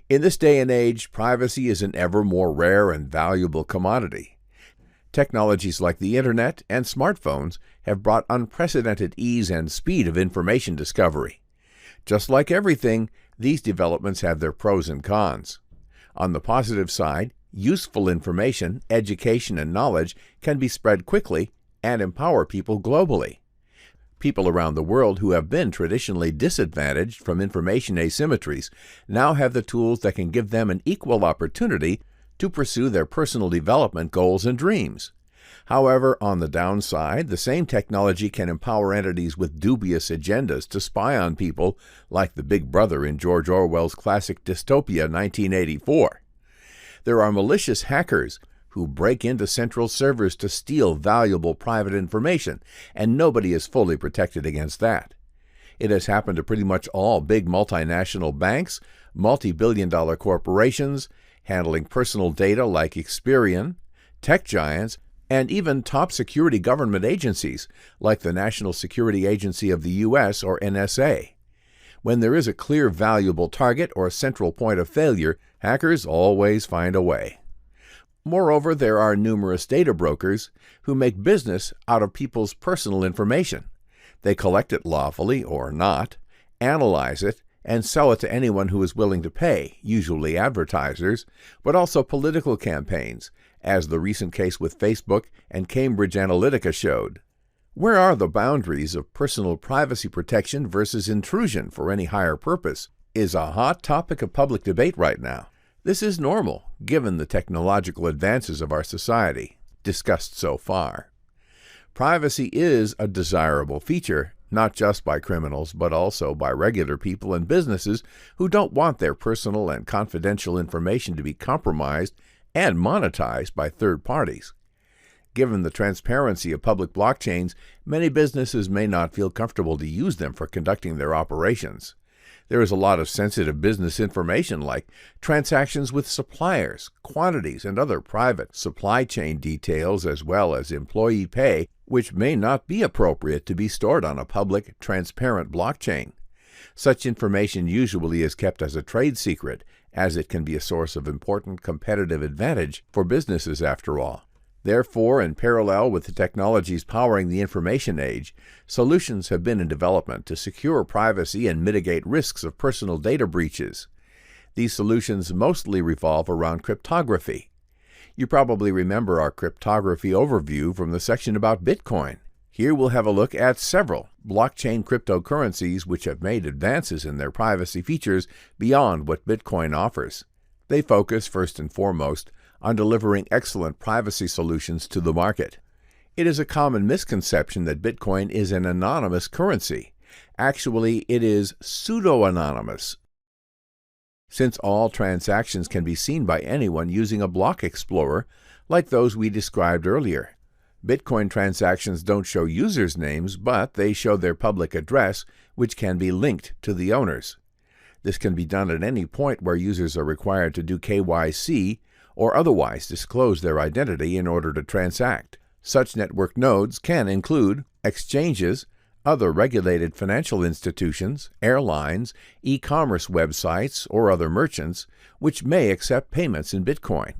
In this day and age, privacy is an ever more rare and valuable commodity. Technologies like the Internet and smartphones have brought unprecedented ease and speed of information discovery. Just like everything, these developments have their pros and cons. On the positive side, useful information, education, and knowledge can be spread quickly and empower people globally. People around the world who have been traditionally disadvantaged from information asymmetries now have the tools that can give them an equal opportunity to pursue their personal development goals and dreams. However, on the downside, the same technology can empower entities with dubious agendas to spy on people, like the Big Brother in George Orwell's classic dystopia 1984. There are malicious hackers who break into central servers to steal valuable private information, and nobody is fully protected against that. It has happened to pretty much all big multinational banks, multi-billion-dollar corporations, handling personal data like Experian, tech giants, and even top security government agencies like the National Security Agency of the U.S. or NSA. When there is a clear valuable target or central point of failure, hackers always find a way. Moreover, there are numerous data brokers who make business out of people's personal information. They collect it lawfully or not, analyze it, and sell it to anyone who is willing to pay, usually advertisers, but also political campaigns, as the recent case with Facebook and Cambridge Analytica showed. Where are the boundaries of personal privacy protection versus intrusion for any higher purpose is a hot topic of public debate right now. This is normal, given the technological advances of our society, discussed so far. Privacy is a desirable feature, not just by criminals, but also by regular people and businesses who don't want their personal and confidential information to be compromised and monetized by third parties. Given the transparency of public blockchains, many businesses may not feel comfortable to use them for conducting their operations. There is a lot of sensitive business information like transactions with suppliers, quantities, and other private supply chain details as well as employee pay, which may not be appropriate to be stored on a public, transparent blockchain. Such information usually is kept as a trade secret, as it can be a source of important competitive advantage for businesses after all. Therefore, in parallel with the technologies powering the information age, solutions have been in development to secure privacy and mitigate risks of personal data breaches. These solutions mostly revolve around cryptography. You probably remember our cryptography overview from the section about Bitcoin. Here we'll have a look at several blockchain cryptocurrencies which have made advances in their privacy features beyond what Bitcoin offers. They focus, first and foremost, on delivering excellent privacy solutions to the market. It is a common misconception that Bitcoin is an anonymous currency. Actually, it is pseudo-anonymous, since all transactions can be seen by anyone using a block explorer, like those we described earlier. Bitcoin transactions don't show users' names, but they show their public address, which can be linked to the owners. This can be done at any point where users are required to do KYC or otherwise disclose their identity in order to transact. Such network nodes can include exchanges, other regulated financial institutions, airlines, e-commerce websites, or other merchants, which may accept payments in Bitcoin.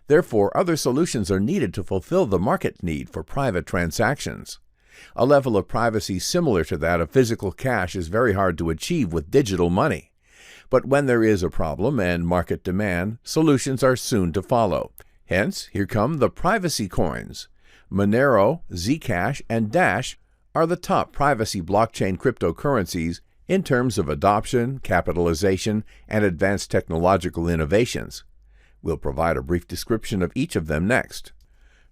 Therefore, other solutions are needed to fulfill the market need for private transactions. A level of privacy similar to that of physical cash is very hard to achieve with digital money. But when there is a problem and market demand, solutions are soon to follow. Hence, here come the privacy coins. Monero, Zcash, and Dash are the top privacy blockchain cryptocurrencies in terms of adoption, capitalization, and advanced technological innovations. We'll provide a brief description of each of them next.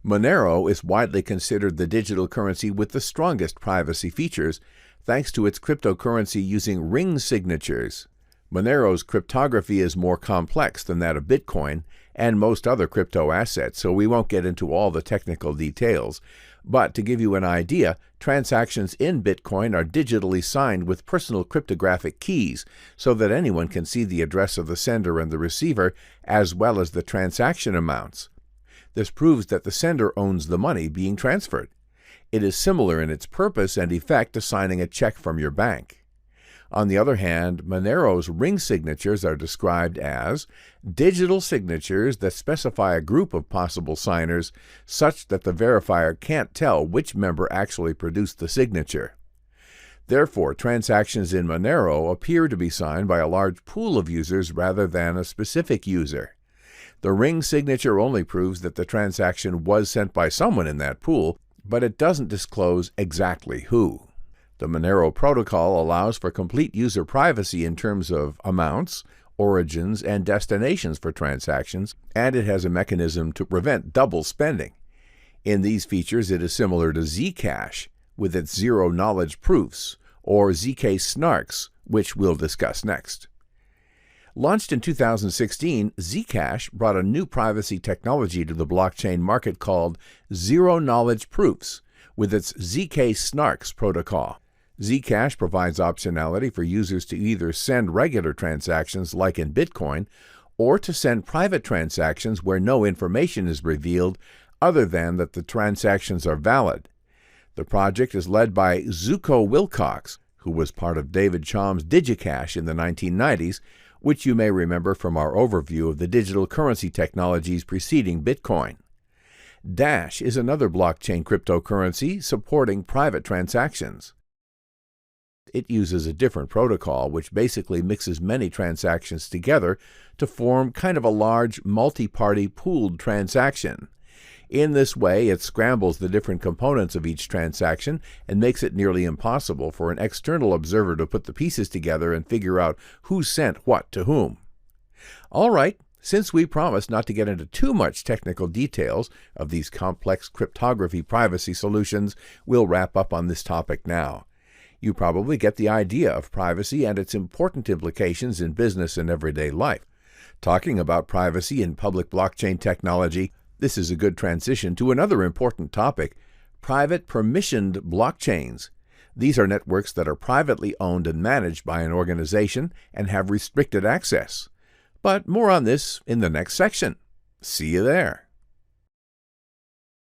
Monero is widely considered the digital currency with the strongest privacy features, thanks to its cryptocurrency using ring signatures. Monero's cryptography is more complex than that of Bitcoin and most other crypto assets, so we won't get into all the technical details. But to give you an idea, transactions in Bitcoin are digitally signed with personal cryptographic keys so that anyone can see the address of the sender and the receiver, as well as the transaction amounts. This proves that the sender owns the money being transferred. It is similar in its purpose and effect to signing a check from your bank. On the other hand, Monero's ring signatures are described as digital signatures that specify a group of possible signers such that the verifier can't tell which member actually produced the signature. Therefore, transactions in Monero appear to be signed by a large pool of users rather than a specific user. The ring signature only proves that the transaction was sent by someone in that pool, but it doesn't disclose exactly who. The Monero protocol allows for complete user privacy in terms of amounts, origins, and destinations for transactions, and it has a mechanism to prevent double spending. In these features, it is similar to Zcash, with its zero-knowledge proofs, or ZK snarks, which we'll discuss next. Launched in 2016, Zcash brought a new privacy technology to the blockchain market called zero-knowledge proofs, with its ZK snarks protocol. Zcash provides optionality for users to either send regular transactions like in Bitcoin, or to send private transactions where no information is revealed other than that the transactions are valid. The project is led by Zuko Wilcox, who was part of David Chaum's DigiCash in the 1990s, which you may remember from our overview of the digital currency technologies preceding Bitcoin. Dash is another blockchain cryptocurrency supporting private transactions. It uses a different protocol which basically mixes many transactions together to form kind of a large multi-party pooled transaction. In this way, it scrambles the different components of each transaction and makes it nearly impossible for an external observer to put the pieces together and figure out who sent what to whom. All right, since we promised not to get into too much technical details of these complex cryptography privacy solutions, we'll wrap up on this topic now. You probably get the idea of privacy and its important implications in business and everyday life. Talking about privacy in public blockchain technology, this is a good transition to another important topic, private permissioned blockchains. These are networks that are privately owned and managed by an organization and have restricted access. But more on this in the next section. See you there.